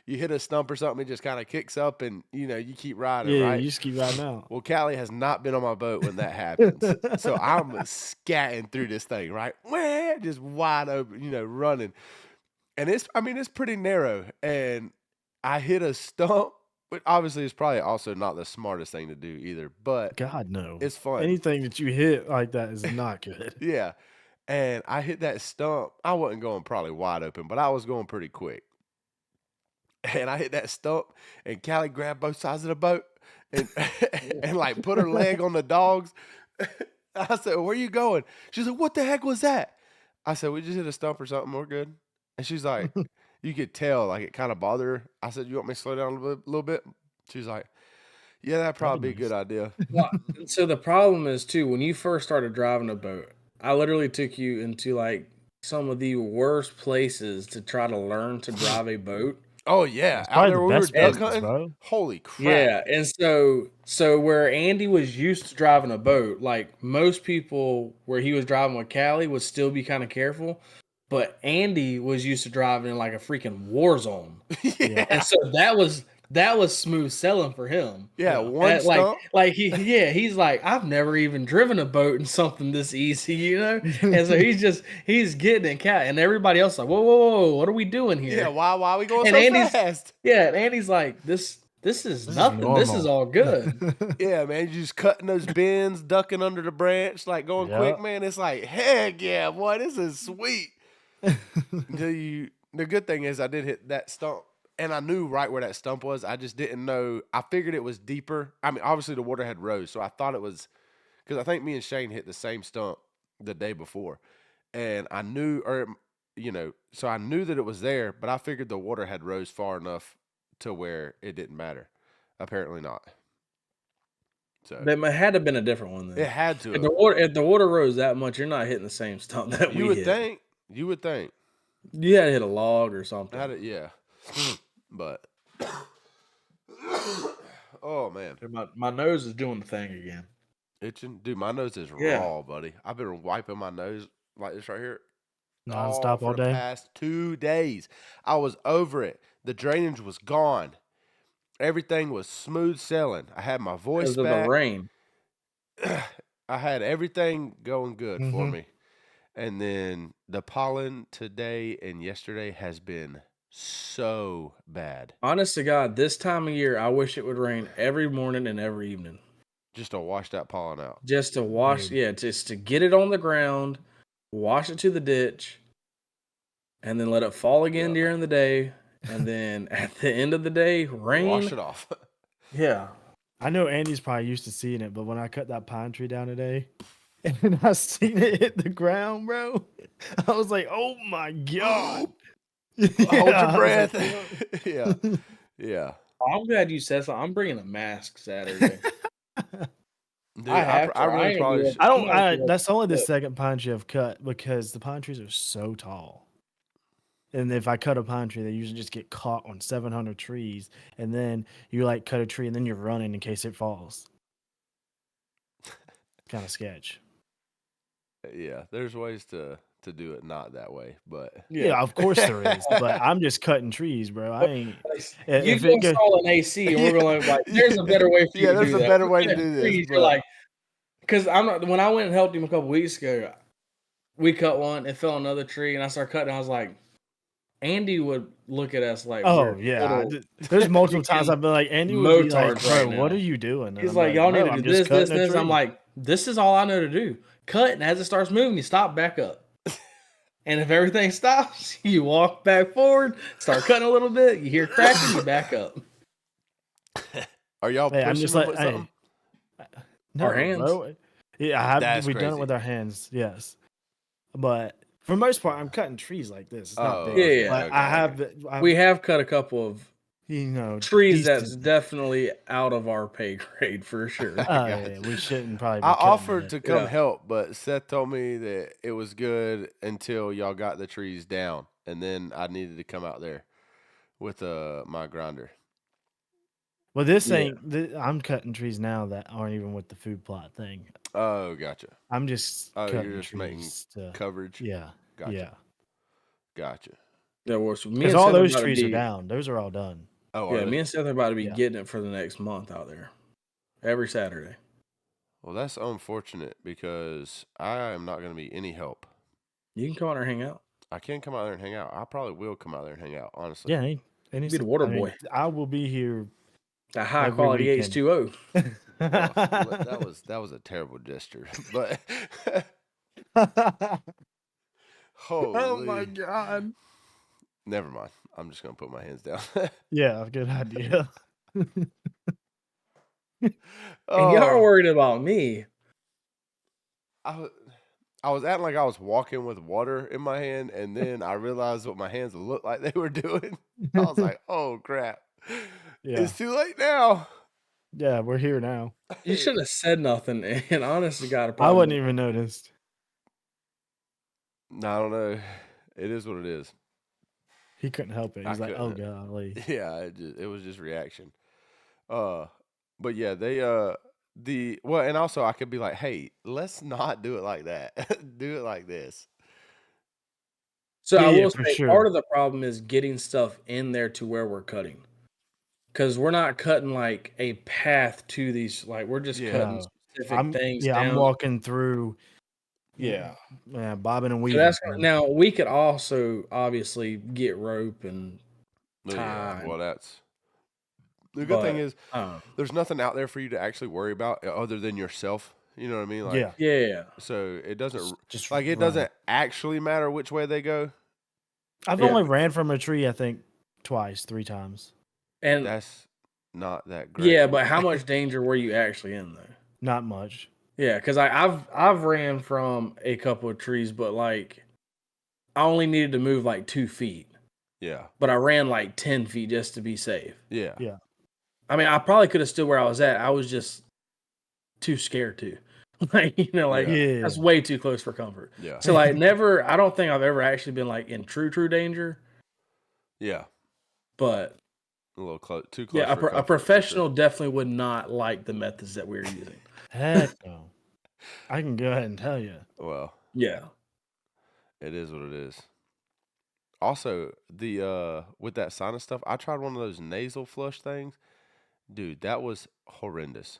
hit a stump or something, it just kind of kicks up, and you keep riding, Yeah, right? you just keep riding out. Well, Callie has not been on my boat when that happens, so I'm scatting through this thing, right? Just wide open, running, and it's pretty narrow, and I hit a stump. But obviously, it's probably also not the smartest thing to do either. But God, no. it's fun. Anything that you hit like that is not good. Yeah. And I hit that stump. I wasn't going probably wide open, but I was going pretty quick. And I hit that stump, and Callie grabbed both sides of the boat and and like put her leg on the dogs. I said, "Where you going?" She's like, "What the heck was that?" I said, "We just hit a stump or something. We're good." And she's like, you could tell like it kind of bothered her. I said, "You want me to slow down a little bit?" She's like, "Yeah, that'd probably be a good idea." Well, so the problem is too, when you first started driving a boat, I literally took you into like some of the worst places to try to learn to drive a boat. Oh yeah, It's out probably there the we were best duck business, hunting. bro. Holy crap! Yeah, and so where Andy was used to driving a boat, like most people where he was driving with Callie would still be kind of careful, but Andy was used to driving in like a freaking war zone. Yeah. And so that was smooth selling for him. Yeah, one And stump. he's like, I've never even driven a boat in something this easy, And so he's getting in cat, and everybody else like, whoa, what are we doing here? Yeah, why are we going And so Andy's- fast? Yeah, and Andy's like, this is nothing. This is normal. all good. Yeah, man, you just cutting those bends, ducking under the branch, like going quick, Yep. man. It's like, heck yeah, boy, this is sweet. The good thing is I did hit that stump, and I knew right where that stump was. I just didn't know. I figured it was deeper. I mean, obviously the water had rose, so I thought it was because I think me and Shane hit the same stump the day before, and I knew, so I knew that it was there, but I figured the water had rose far enough to where it didn't matter. Apparently not. So That had to have been a different one then. it had to. If the water rose that much, you're not hitting the same stump that we You would hit. think. You would think. You had to hit a log or something. Yeah. But oh man, My nose is doing the thing again. itching, dude. My nose is Yeah. raw, buddy. I've been wiping my nose like this right here Non-stop all for the day. past 2 days. I was over it. The drainage was gone. Everything was smooth sailing. I had my voice Because of back. the rain. I had everything going good for Mhm. me. And then the pollen today and yesterday has been so bad. Honest to God, this time of year, I wish it would rain every morning and every evening. Just to wash that pollen out. Just to wash, just to get it on the ground, wash it to the ditch, and then let it fall again Yeah. during the day. And then at the end of the day, rain. Wash it off. Yeah. I know Andy's probably used to seeing it, but when I cut that pine tree down today and I seen it hit the ground, bro, I was like, "Oh my god!" Hold I your was breath. like, Yeah. Yeah. I'm glad you said something. I'm bringing a mask Saturday. Dude, I have to. I really ain't probably doing- should. I don't. I'm not doing That's only the shit. second pine tree I've cut because the pine trees are so tall. And if I cut a pine tree, they usually just get caught on 700 trees, and then you like cut a tree, and then you're running in case it falls. Kind of sketch. Yeah, there's ways to to do it not that way, but Yeah, of course there is. But I'm just cutting trees, bro. I ain't. You If go it go, install an AC, and we're going like, there's a better way for you yeah, to there's do a that. better We're way to cutting do this. trees, you're But like, because when I went and helped him a couple weeks ago, we cut one, it fell on another tree, and I started cutting. I was like, Andy would look at us like oh we're yeah, little there's multiple times freaking I've been like, Andy would be like, motards bro, right what now. are you doing? And He's I'm like, y'all need bro, to I'm do just this, cutting this, a this. I'm tree. like, this is all I know to do. Cut, and as it starts moving, you stop back up. And if everything stops, you walk back forward, start cutting a little bit. You hear cracking, you back up. are y'all Hey, I'm pushing just them like, with something? no, Our hands. bro. Yeah, That's we've done it crazy. with our hands, yes. But for the most part, I'm cutting trees like this. It's not Oh, big. okay, But okay, I okay. have, We have cut a couple of trees that's decent. definitely out of our pay grade for sure. Oh Gotcha. yeah, we shouldn't probably be I cutting offered it. to come Yeah. help, but Seth told me that it was good until y'all got the trees down, and then I needed to come out there with my grinder. Well, this Yeah. ain't. I'm cutting trees now that aren't even with the food plot thing. Oh, gotcha. I'm just Oh, cutting you're just making trees to. coverage. Yeah, Gotcha. yeah. That was me Because and all Seth are those about to trees are be. down. Those are all done. Oh, Yeah, are me they? and Seth are about to be Yeah. getting it for the next month out there. Every Saturday. Well, that's unfortunate because I am not going to be any help. You can come out there and hang out. I can come out there and hang out. I probably will come out there and hang out, honestly. Yeah, Be the water boy. I will be here. That high every quality weekend. H2O. Well, that was a terrible gesture, but holy. Oh my god. Never mind. I'm just gonna put my hands down. Yeah, good idea. And y'all are worried about me. I was acting like I was walking with water in my hand, and then I realized what my hands looked like they were doing. I was like, "Oh crap! Yeah. It's too late now." Yeah, we're here now. You should have said nothing, and honestly, got a I problem. wouldn't even noticed. No, I don't know. It is what it is. He couldn't help it. He's like, "Oh couldn't. golly." Yeah, it was just reaction. But yeah, they and also I could be like, "Hey, let's not do it like that. Do it like this." So I Yeah, will for say sure. part of the problem is getting stuff in there to where we're cutting. Because we're not cutting like a path to these, like we're just Yeah. cutting No. specific things I'm down. walking through. Yeah. Bobbing and So weaving. that's now we could also obviously get rope and Oh, yeah. tie. Well, that's the good thing but, is there's nothing out there for you to actually worry about other than yourself. You know what I mean? Like, yeah. So it doesn't Just like it run. doesn't actually matter which way they go. I've Yeah. only ran from a tree, I think, 3 times. And That's not that great. yeah, but how much danger were you actually in though? Not much. Yeah, because I've ran from a couple of trees, but like I only needed to move like 2 feet. Yeah. But I ran like 10 feet just to be safe. Yeah. Yeah. I mean, I probably could have stood where I was at. I was just too scared to. Like, Yeah. that's way too close for comfort. Yeah. So like I don't think I've ever actually been like in true danger. Yeah. But A little too close. yeah, for a comfort, professional definitely would not like the methods that we were using. Heck no. I can go ahead and tell you. Well, Yeah. it is what it is. Also, the with that sinus stuff, I tried one of those nasal flush things. Dude, that was horrendous.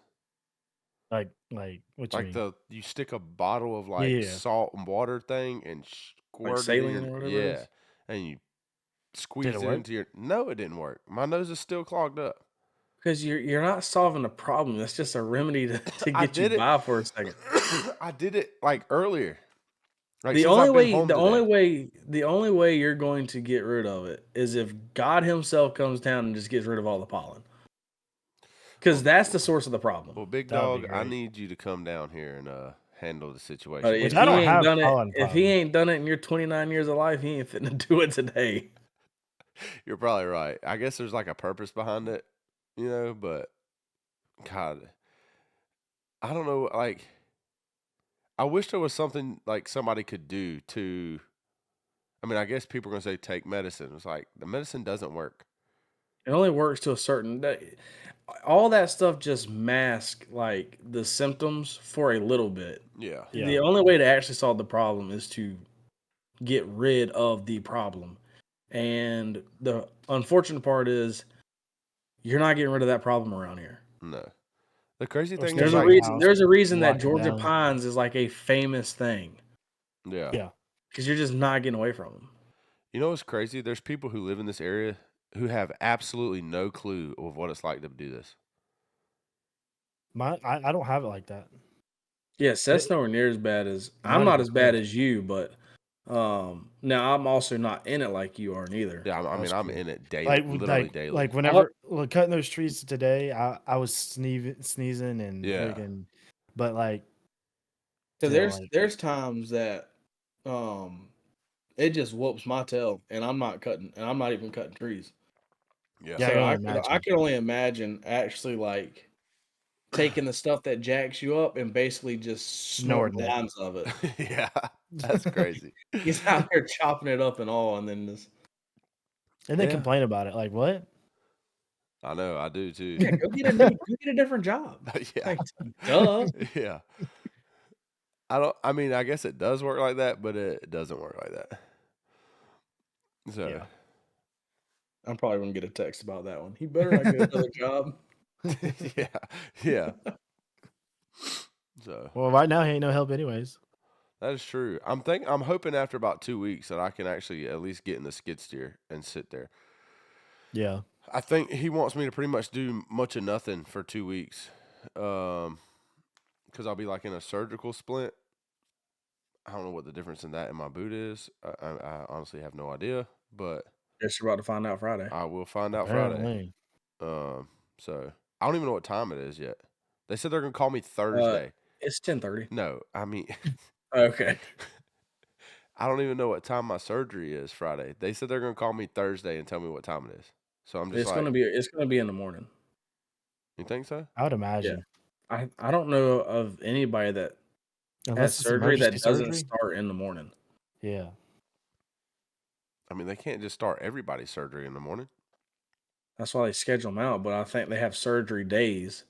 Like what you Like mean? you stick a bottle of like Yeah. salt and water thing and squirt it saline in, or whatever it yeah, is? and you squeeze it work? into your. No, it didn't work. My nose is still clogged up. Because you're not solving a problem. That's just a remedy to I get you did it. by for a second. I did it like earlier. Like The since only I've been home today. the only way you're going to get rid of it is if God himself comes down and just gets rid of all the pollen. Because that's the source of the problem. Well, big That would dog, be I great. need you to come down here and handle the situation. But with if me. I he don't ain't have done it, pollen if he problem. ain't done it in your 29 years of life, he ain't fitting to do it today. You're probably right. I guess there's like a purpose behind it, but God, I don't know. Like, I wish there was something like somebody could do to. I mean, I guess people are going to say take medicine. It's like the medicine doesn't work. It only works to a certain day. All that stuff just masks like the symptoms for a little bit. Yeah. Yeah. The only way to actually solve the problem is to get rid of the problem. And the unfortunate part is you're not getting rid of that problem around here. No. The crazy Or thing stay is There's a in like, your reason. house, There's a reason that locking Georgia down. Pines is like a famous thing yeah. Yeah. because you're just not getting away from them. You know what's crazy? There's people who live in this area who have absolutely no clue of what it's like to do this. I don't have it like that. Yes, that's nowhere near as bad as I'm Not not even as bad close. as you, but now I'm also not in it like you are neither. Yeah, I mean, That's I'm true. in it daily, Like literally daily. like whenever cutting those trees today, I was sneezing and Yeah. freaking, but like So still, like, there's times that it just whoops my tail and I'm not even cutting trees. Yeah. Yeah, I So can only I imagine. can only imagine actually like taking the stuff that jacks you up and basically just snorting Snorting it. lines of it. Yeah. That's crazy. He's out there chopping it up and all, and then just And then Yeah. complain about it. Like, what? I know, I do too. yeah, go get a different job. Yeah. Like, duh. Yeah. I mean, I guess it does work like that, but it doesn't work like that. So, Yeah. I'm probably gonna get a text about that one. He better not get another job. yeah. Yeah. So, Well, right now he ain't no help anyways. that is true. I'm hoping after about 2 weeks that I can actually at least get in the skid steer and sit there. Yeah. I think he wants me to pretty much do much of nothing for 2 weeks. Because I'll be like in a surgical splint. I don't know what the difference in that and my boot is. I honestly have no idea, but Guess you're about to find out Friday. I will find out Friday. Apparently. So I don't even know what time it is yet. They said they're gonna call me Thursday. It's 10:30. No, I mean, Okay. I don't even know what time my surgery is Friday. They said they're gonna call me Thursday and tell me what time it is. So I'm just It's like, gonna be in the morning. you think so? I would imagine. I don't know of anybody that has Unless it's surgery that emergency doesn't surgery. start in the morning. Yeah. I mean, they can't just start everybody's surgery in the morning. That's why they schedule them out. But I think they have surgery days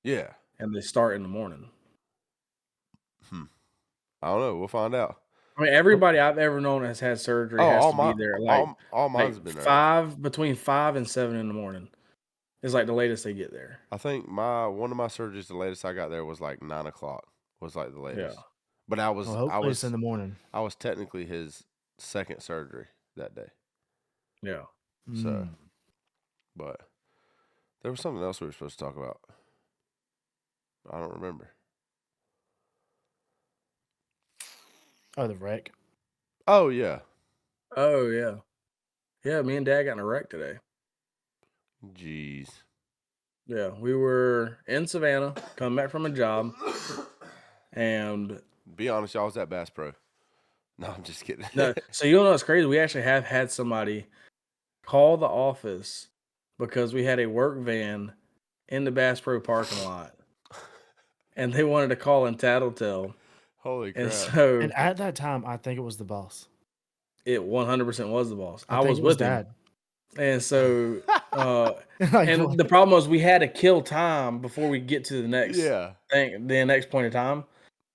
Yeah. and they start in the morning. I don't know. We'll find out. I mean, everybody I've ever known has had surgery has to be there. Like, all mine's been there. between 5 and 7 in the morning is like the latest they get there. I think one of my surgeries, the latest I got there was like 9 o'clock. Was like the latest. Yeah. But Well, hopefully it's in the morning. I was technically his second surgery that day. Yeah. So, but there was something else we were supposed to talk about. I don't remember. Oh, the wreck. Oh yeah. Oh yeah. Yeah, me and Dad got in a wreck today. Jeez. Yeah, we were in Savannah, coming back from a job, and Be honest, y'all was at Bass Pro. No, I'm just kidding. no. So you know what's crazy? We actually have had somebody call the office because we had a work van in the Bass Pro parking lot, and they wanted to call in Tattletale. Holy crap. And so And at that time, I think it was the boss. it 100% was the boss. I think was it with Dad. him. And so, Like, and the problem was we had to kill time before we get to the next Yeah. thing, the next point in time.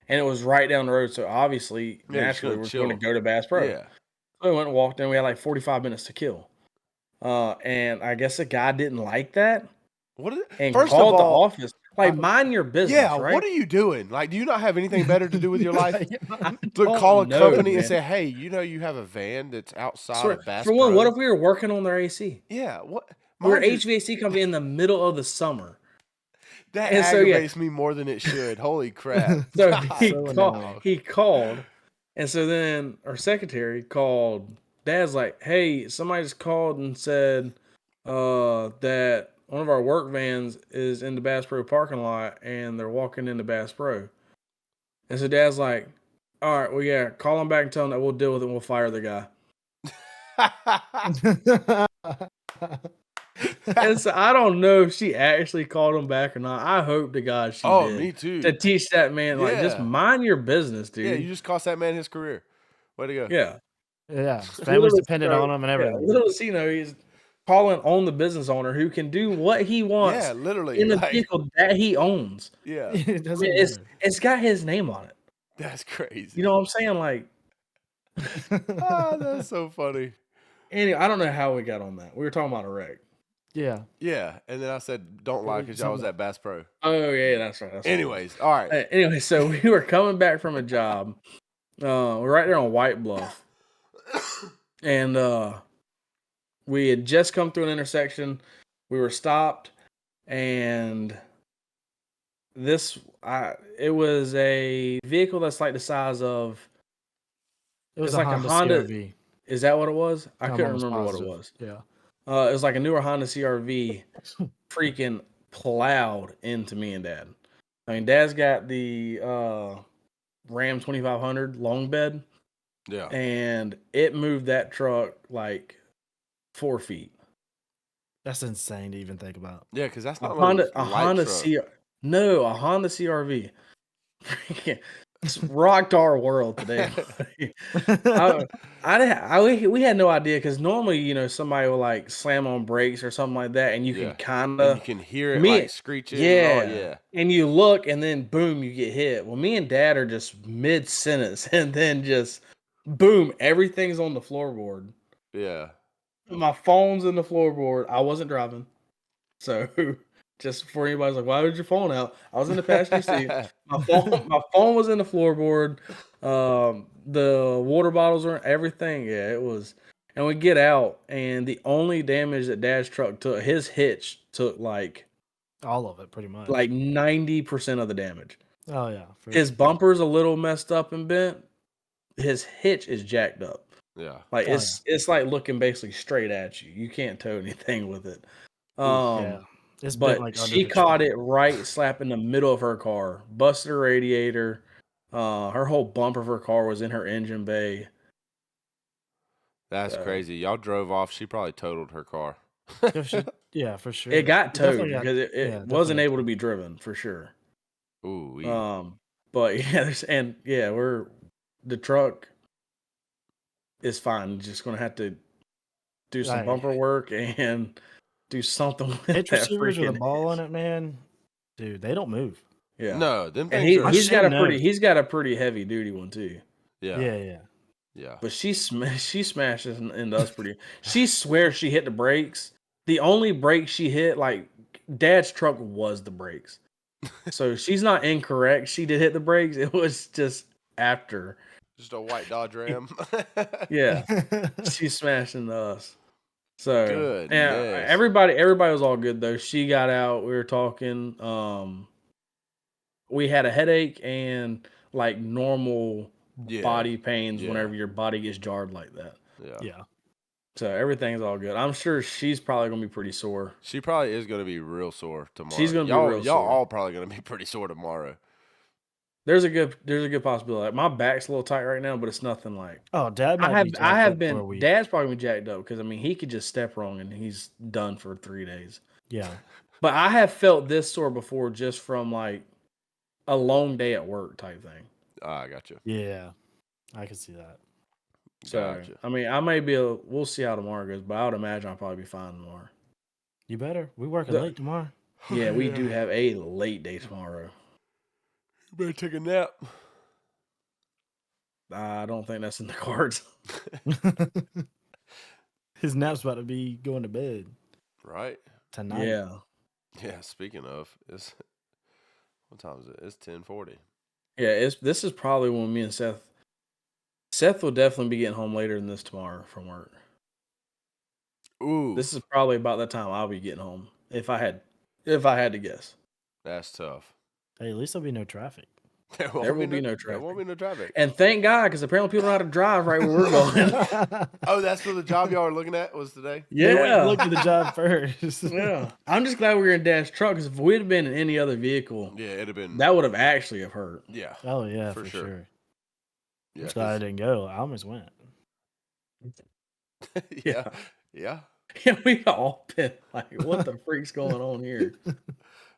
And it was right down the road. So obviously, Yeah, naturally, we're going to chill. go to Bass Pro. Yeah. So we went and walked in. We had like 45 minutes to kill. And I guess the guy didn't like that What is and First called of all, the office. Like, mind your business, yeah, right? what are you doing? Like, do you not have anything better to do with your life? I Look, don't call a know, company and man. say, hey, you know you have a van that's outside Swear, of Bass for one, Pro? what if we were working on their AC? Yeah, what? We're Mind you, HVAC company in the middle of the summer. that and so, yeah. aggravates me more than it should. Holy crap. So God. he called, and so then our secretary called. Dad's like, "Hey, somebody just called and said that one of our work vans is in the Bass Pro parking lot, and they're walking into Bass Pro." And so Dad's like, "All right, well, yeah, call them back and tell them that we'll deal with it and we'll fire the guy." And so I don't know if she actually called him back or not. I hope to God she did. Me too. To teach that man, like, just Yeah. mind your business, dude. Yeah, you just cost that man his career. Way to go. Yeah. Yeah, his family's dependent on him and everything. Yeah, little does he know he's calling on the business owner who can do what he wants Yeah, literally. in the like, vehicle that he owns. yeah, It I doesn't mean, matter. it's got his name on it. that's crazy. You know what I'm saying? Like, Oh, that's so funny. Anyway, I don't know how we got on that. We were talking about a wreck. Yeah. Yeah, and then I said, "Don't lie," because y'all was at Bass Pro. Oh yeah, that's right. That's Anyways, all right. right. Anyway, so we were coming back from a job. We're right there on White Bluff, and we had just come through an intersection. We were stopped, and it was a vehicle that's like the size of. It was It's a like Honda a Honda. CRV. Is that what it was? I I'm couldn't almost remember what it positive. was. Yeah. It was like a newer Honda CRV, freaking plowed into me and Dad. I mean, Dad's got the Ram 2500 long bed, Yeah, and it moved that truck like 4 feet. That's insane to even think about. yeah, because that's not A a Honda light truck. a Honda CRV. Freaking rocked our world today. We had no idea because normally, somebody will like slam on brakes or something like that, and you Yeah. can kind And you of can hear it like screeching. yeah, And all, yeah. and you look, and then boom, you get hit. Well, me and Dad are just mid sentence, and then just boom, everything's on the floorboard. Yeah. My phone's in the floorboard. I wasn't driving, so just before anybody's like, "Why was your phone out?" I was in the passenger seat. My phone was in the floorboard. The water bottles were everything. Yeah, it was. And we get out, and the only damage that Dad's truck took, his hitch took like All of it, pretty much. 90% of the damage. Oh yeah. His bumper's a little messed up and bent. His hitch is jacked up. Yeah. Like Oh, it's like looking basically straight at you. You can't tow anything with it. Yeah. It's But been like under she the caught tree. it right slap in the middle of her car, busted her radiator. Her whole bumper of her car was in her engine bay. That's So, crazy. Y'all drove off. She probably totaled her car. Yeah, for sure. it got towed definitely got- because yeah, it definitely wasn't got able to towed. be driven for sure. Ooh. But the truck is fine. Just gonna have to do some Right. bumper work and do something with Hitch that receivers with a freaking ball on hitch. it, man. Dude, they don't move. Yeah. No, them And things are. he's got knows. he's got a pretty heavy duty one too. Yeah. Yeah. Yeah. But she smashes into us pretty. She swears she hit the brakes. The only brake she hit, like Dad's truck, was the brakes. So she's not incorrect. She did hit the brakes. It was just after. Just a white Dodge Ram. Yeah, she smashed into us. So Goodness. and everybody was all good though. She got out. We were talking. We had a headache and like normal body pains whenever your body gets jarred like that. Yeah. So everything's all good. I'm sure she's probably gonna be pretty sore. She probably is going to be real sore tomorrow. She's gonna be y'all, real y'all sore. all probably going to be pretty sore tomorrow. There's a good possibility. Like, my back's a little tight right now, but it's nothing like. Oh, Dad might be I have for a been. week. Dad's probably been jacked up because I mean he could just step wrong and he's done for 3 days. Yeah. But I have felt this sore before just from like a long day at work type thing. I got you. Yeah. I can see that. So Gotcha. I mean we'll see how tomorrow goes, but I would imagine I'll probably be fine tomorrow. You better. We working late tomorrow. Yeah, we do have a late day tomorrow. You better take a nap. I don't think that's in the cards. His nap's about to be going to bed Right? tonight. Yeah. Yeah, speaking of, what time is it? It's 10:40. Yeah, this is probably when me and Seth will definitely be getting home later than this tomorrow from work. Ooh. This is probably about the time I'll be getting home if I had to guess. That's tough. Hey, at least there'll be no traffic. There will be no traffic. There won't be no traffic. And thank God, because apparently people know how to drive right where we're going. Oh, that's for the job y'all were looking at was today? Yeah. Look at the job first. Yeah. I'm just glad we were in Dad's truck, because if we'd have been in any other vehicle, Yeah, it'd have been. that would have actually have hurt. Yeah. Oh yeah, For for sure. sure. Yeah. So I didn't go. I almost went. Yeah. Yeah. Yeah, we all been like, what the freak's going on here?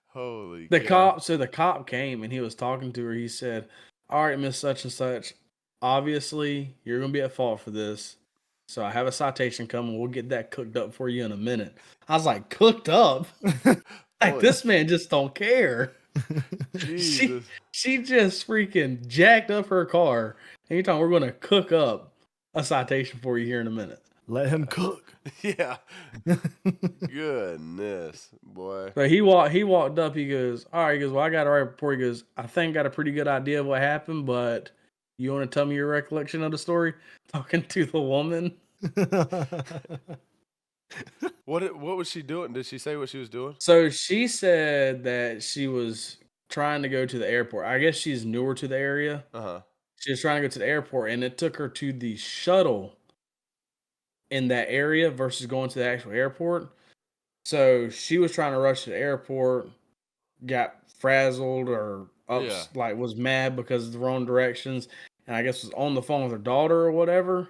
Holy The cow. cop came and he was talking to her. He said, "All right, Miss Such and Such, obviously you're gonna be at fault for this. So I have a citation coming. We'll get that cooked up for you in a minute." I was like, "Cooked up?" Like, this man just don't care. Jesus. She just freaking jacked up her car. Anytime we're gonna cook up a citation for you here in a minute. Let him cook. Yeah. Goodness, boy. So he walked up. He goes, all right. He goes, well, I got a report. He goes, I think I got a pretty good idea of what happened, but you want to tell me your recollection of the story? Talking to the woman. What was she doing? Did she say what she was doing? So she said that she was trying to go to the airport. I guess she's newer to the area. Uh-huh. She was trying to go to the airport, and it took her to the shuttle in that area versus going to the actual airport. So she was trying to rush to the airport, got frazzled or like was mad because of the wrong directions, and I guess was on the phone with her daughter or whatever.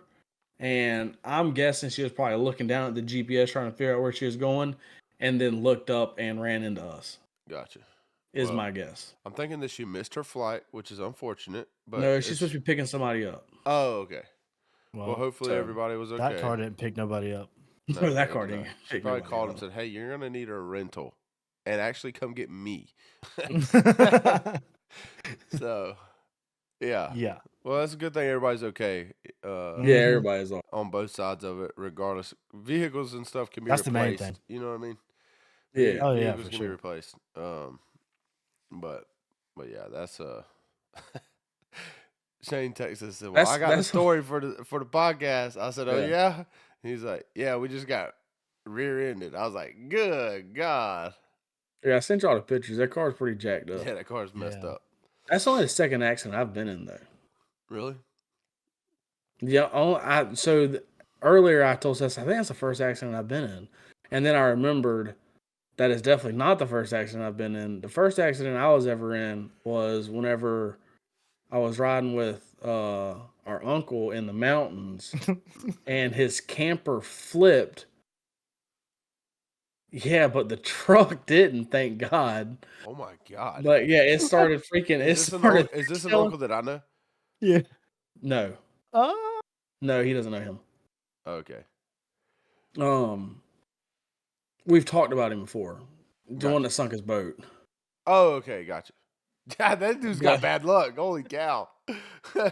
And I'm guessing she was probably looking down at the GPS trying to figure out where she was going, and then looked up and ran into us. Gotcha. Is my guess. I'm thinking that she missed her flight, which is unfortunate. But no, she's supposed to be picking somebody up. Oh, okay. Well, hopefully everybody was okay. That car didn't pick nobody up. No, that car didn't. She probably called and said, "Hey, you're gonna need a rental, and actually come get me." So, yeah. Yeah. Well, that's a good thing everybody's okay. Yeah, everybody's on both sides of it, regardless. Vehicles and stuff can be That's replaced. the main thing. You know what I mean? Yeah. Oh yeah, Vehicles for can sure. be replaced. But yeah, that's Shane texted said, "Well, I got the story for the podcast." I said, "Oh yeah." He's like, "Yeah, we just got rear-ended." I was like, "Good God." Yeah, I sent you all the pictures. That car's pretty jacked up. Yeah, that car's messed up. That's only the second accident I've been in, though. Really? Yeah. Earlier I told Seth, I think that's the first accident I've been in. And then I remembered that is definitely not the first accident I've been in. The first accident I was ever in was whenever I was riding with our uncle in the mountains and his camper flipped. Yeah, but the truck didn't, thank God. Oh my God. But yeah, it started freaking. Is this an uncle that I know? Yeah. No. No, he doesn't know him. Okay. We've talked about him before. The one that sunk his boat. Oh, okay, gotcha. Yeah, that dude's got bad luck. Holy cow. I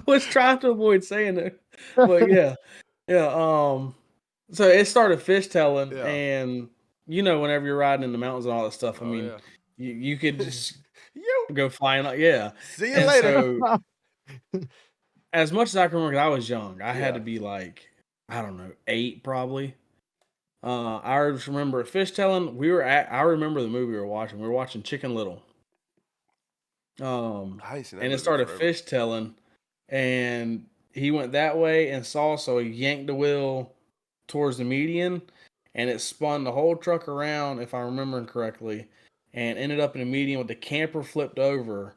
was trying to avoid saying it. But yeah. Yeah. So it started fishtailing, and whenever you're riding in the mountains and all that stuff, I mean, you could just go flying. See you later. So, as much as I can remember, I was young. I had to be like, I don't know, 8 probably. I just remember fishtailing. I remember the movie we were watching. We were watching Chicken Little. And it started fishtailing, and he went that way and saw, so he yanked the wheel towards the median, and it spun the whole truck around, if I'm remembering correctly, and ended up in the median with the camper flipped over,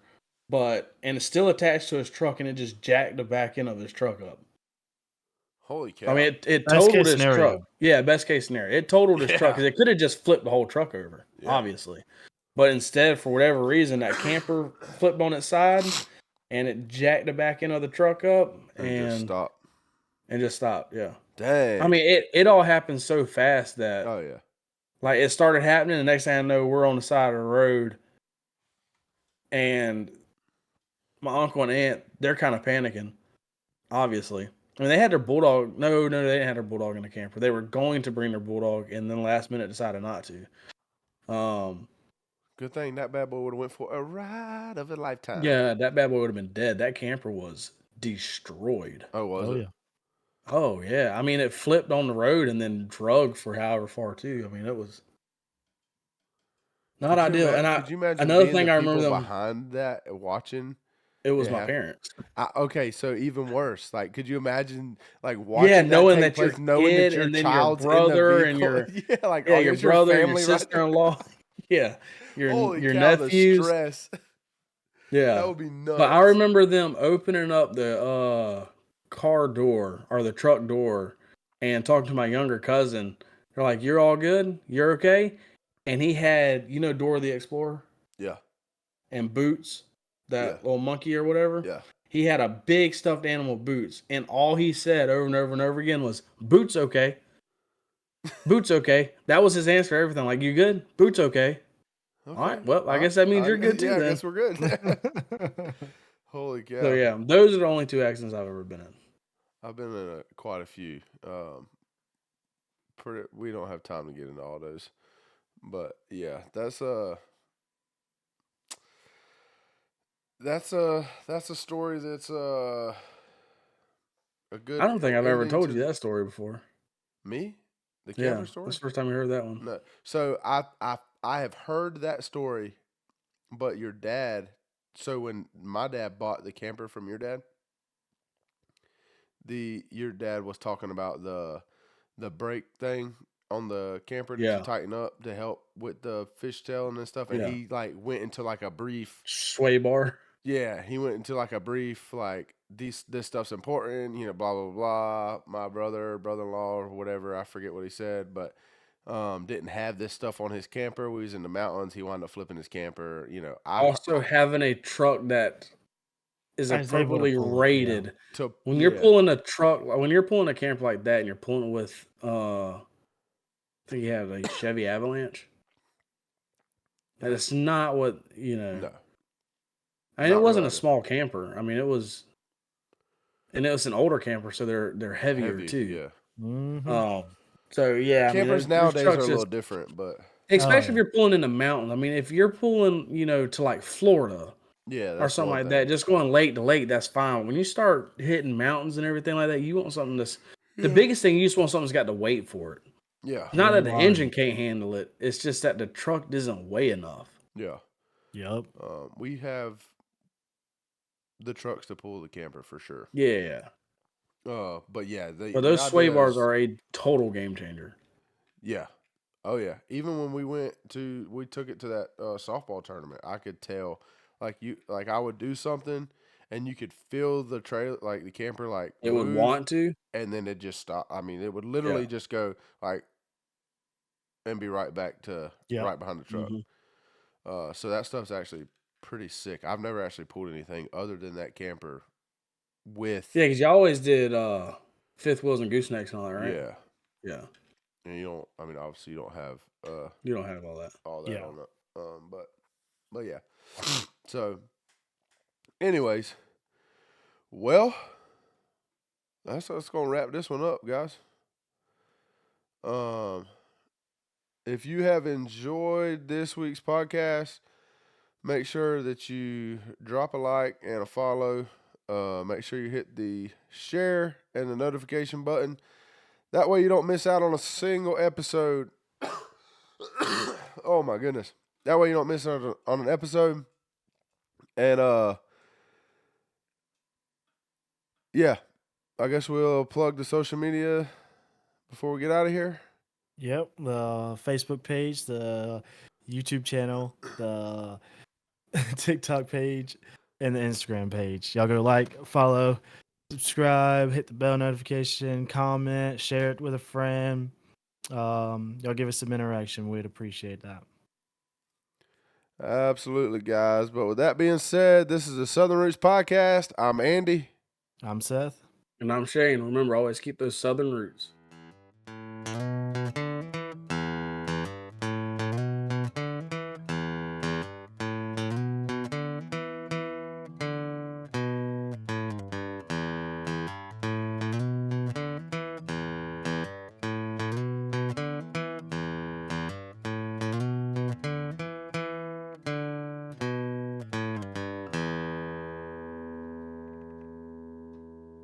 and it's still attached to his truck, and it just jacked the back end of his truck up. Holy cow. I mean, it totaled his truck. Yeah, best case scenario. It totaled his truck, because it could have just flipped the whole truck over, obviously. But instead, for whatever reason, that camper flipped on its side, and it jacked the back end of the truck up, and just stopped. And just stopped, yeah. Dang. I mean, it all happened so fast that like it started happening. The next thing I know, we're on the side of the road, and my uncle and aunt, they're kind of panicking, obviously. I mean, they had their bulldog. No, they didn't have their bulldog in the camper. They were going to bring their bulldog, and then last minute decided not to. Good thing that bad boy would have went for a ride of a lifetime. Yeah, that bad boy would have been dead. That camper was destroyed. Oh, was it? Yeah. Oh, yeah. I mean, it flipped on the road and then drug for however far, too. I mean, it was not ideal. Could you imagine another being thing the I remember people them behind that watching? It was my parents. Okay, so even worse. Like, could you imagine like watching knowing that, that your place, knowing that your and then child's your brother in the and your your brother, your and your sister-in-law, Holy your cow, nephews. The stress. Yeah, that would be nuts. But I remember them opening up the car door or the truck door and talking to my younger cousin. They're like, "You're all good? You're okay?" And he had, Dora the Explorer? Yeah. And Boots, that little monkey or whatever? Yeah. He had a big stuffed animal, Boots. And all he said over and over and over again was, "Boots okay. Boots okay." That was his answer to everything. Like, "You good? Boots okay." All right. Well, I guess that means you're good too. Yeah, then. I guess we're good. Holy cow. So yeah, those are the only 2 accidents I've ever been in. I've been in quite a few. We don't have time to get into all those, but yeah, that's a story that's a good I don't think I've ever ending told to you that story before. me, the Yeah, camper story. that's the first time I heard that one. No, so I have heard that story, but your dad. So when my dad bought the camper from your dad, your dad was talking about the brake thing on the camper that you Yeah, tighten up to help with the fishtailing and stuff, and yeah. he like went into like a brief. Sway bar. Yeah, he went into like a brief, like this stuff's important, blah blah blah. My brother-in-law, or whatever, I forget what he said, but didn't have this stuff on his camper. We was in the mountains. He wound up flipping his camper. Also, having a truck that is I was able to appropriately pull it, yeah. rated. to When you're pulling a truck, when you're pulling a camper like that, and you're pulling it with, I think you have a Chevy Avalanche. That is not what no, I mean, it not wasn't a really. small camper. I mean, it was an older camper, so they're heavier Heavy, too. yeah. Mm-hmm. So yeah, Campers I mean, nowadays trucks are a just, little different, but especially if yeah. you're pulling in the mountains. I mean, if you're pulling, to like Florida yeah, or that's something one like thing. that, just going lake to lake, that's fine. When you start hitting mountains and everything like that, you want something that's the biggest thing. You just want something that's got to weight for it. Yeah, Not that the Right. engine can't handle it. It's just that the truck doesn't weigh enough. yeah. Yep. We have the trucks to pull the camper for sure. Yeah. But yeah, But those sway bars are a total game changer. Yeah. Oh yeah. Even when we took it to that softball tournament, I could tell, like I would do something, and you could feel the trailer, like the camper, like It would move, want to. and then it just stop. I mean, it would literally just go like, and be right back to Yep. right behind the truck. Mhm. So that stuff's actually pretty sick. I've never actually pulled anything other than that camper with. Yeah, because you always did fifth wheels and goosenecks and all that, right? Yeah. Yeah. And you don't. I mean, obviously, you don't have You don't have all that. that on it. But yeah. So, anyways, well, that's gonna wrap this one up, guys. If you have enjoyed this week's podcast, make sure that you drop a like and a follow. Make sure you hit the share and the notification button. That way you don't miss out on a single episode. Oh my goodness. That way you don't miss out on an episode. And yeah, I guess we'll plug the social media before we get out of here. Yep. The Facebook page, the YouTube channel, the TikTok page, and the Instagram page. Y'all go like, follow, subscribe, hit the bell notification, comment, share it with a friend. Y'all give us some interaction. We'd appreciate that. Absolutely, guys. But with that being said, this is the Southern Roots Podcast. I'm Andy. I'm Seth. And I'm Shane. Remember, always keep those southern roots.